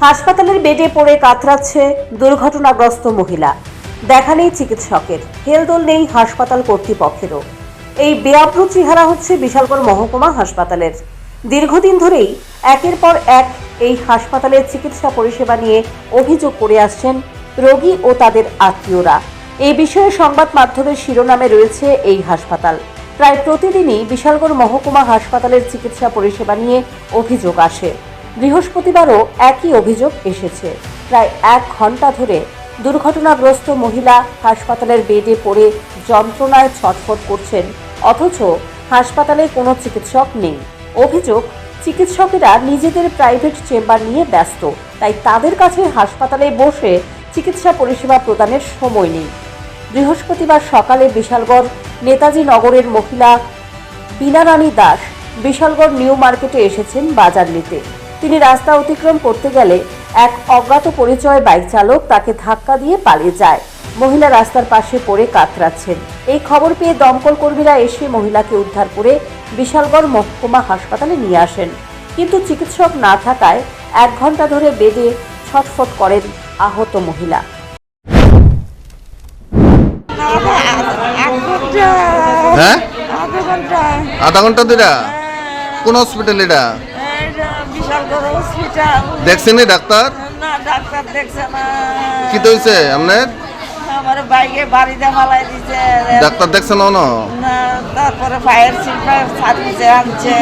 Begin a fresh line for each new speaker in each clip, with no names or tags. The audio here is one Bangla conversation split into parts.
হাসপাতালের বেডে পড়ে কাতরাচ্ছে দুর্ঘটনাগ্রস্ত মহিলা। দেখা নেই চিকিৎসকের, হেলদোল নেই হাসপাতাল কর্তৃপক্ষেরও। এই বেআব্রু চেহারা হচ্ছে বিশালগড় মহকুমা হাসপাতালের। দীর্ঘদিন ধরেই একের পর এক এই হাসপাতালের চিকিৎসা পরিষেবা নিয়ে অভিযোগ করে আসছেন রোগী ও তাদের আত্মীয়রা। এই বিষয়ে সংবাদ মাধ্যমের শিরোনামে রয়েছে এই হাসপাতাল। প্রায় প্রতিদিনই বিশালগড় মহকুমা হাসপাতালের চিকিৎসা পরিষেবা নিয়ে অভিযোগ আসে। বৃহস্পতিবারও একই অভিযোগ এসেছে। প্রায় 1 ঘন্টা ধরে দুর্ঘটনাগ্রস্ত মহিলা হাসপাতালের বেডে পড়ে যন্ত্রণায় ছটফট করছেন, অথচ হাসপাতালে কোনো চিকিৎসক নেই। অভিযোগ, চিকিৎসকেরা নিজেদের প্রাইভেট চেম্বার নিয়ে ব্যস্ত, তাই তাদের কাছে হাসপাতালে বসে চিকিৎসা পরিষেবা প্রদানের সময় নেই। বৃহস্পতিবার সকালে বিশালগড় নেতাজি নগরের মহিলা বীণা রানী দাস বিশালগড় নিউ মার্কেটে এসেছেন বাজার নিতে। তিনি রাস্তা অতিক্রম করতে গেলে এক অজ্ঞাত পরিচয় বাইক চালক তাকে ধাক্কা দিয়ে পালিয়ে যায়। মহিলা রাস্তার পাশে পড়ে কাতরাচ্ছেন। এই খবর পেয়ে দমকল কর্মীরা এসে মহিলাকে উদ্ধার করে বিশালগড় মহকুমা হাসপাতালে নিয়ে আসেন, কিন্তু চিকিৎসক না থাকায় 1 ঘন্টা ধরে বেডে ছটফট করেন আহত মহিলা।
হ্যাঁ, আধা ঘন্টা ধরে কোন হসপিটাল? এটা
বিশালগড় হসপিটাল।
দেখছেন ডাক্তার?
না, ডাক্তার দেখছে না।
কি হয়েছে আপনার?
আমার বাইকে বাড়িতে মালাই দিছে।
ডাক্তার দেখছেন না?
তারপরে ফায়ার সার্ভিসে আনছে।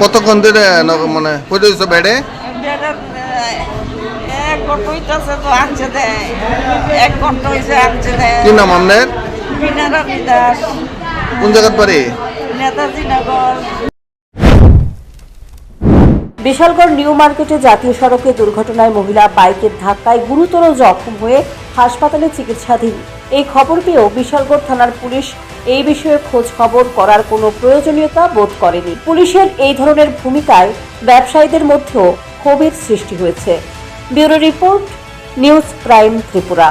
কতক্ষণ ধরে মানে পড়ে হয়েছে বেডে?
1 ঘন্টা হইতেছে তো আনছে দেয়। 1 ঘন্টা হয়েছে আনছে দেয়।
কি নাম আপনার?
বীণা রানী দাস।
কোন জায়গার বাড়ি?
নেতাজি নগর।
বিশালগড় নিউ মার্কেটে জাতীয় সড়কে দুর্ঘটনায় মহিলা বাইকের ধাক্কায় গুরুতর জখম হয়ে হাসপাতালে চিকিৎসাধীন। এই খবর পেয়েও বিশালগড় থানার পুলিশ এই বিষয়ে খোঁজ খবর করার কোনো প্রয়োজনীয়তা বোধ করেনি। পুলিশের এই ধরনের ভূমিকায় ব্যবসায়ীদের মধ্যেও ক্ষোভের সৃষ্টি হয়েছে। Bureau report, news prime Tripura.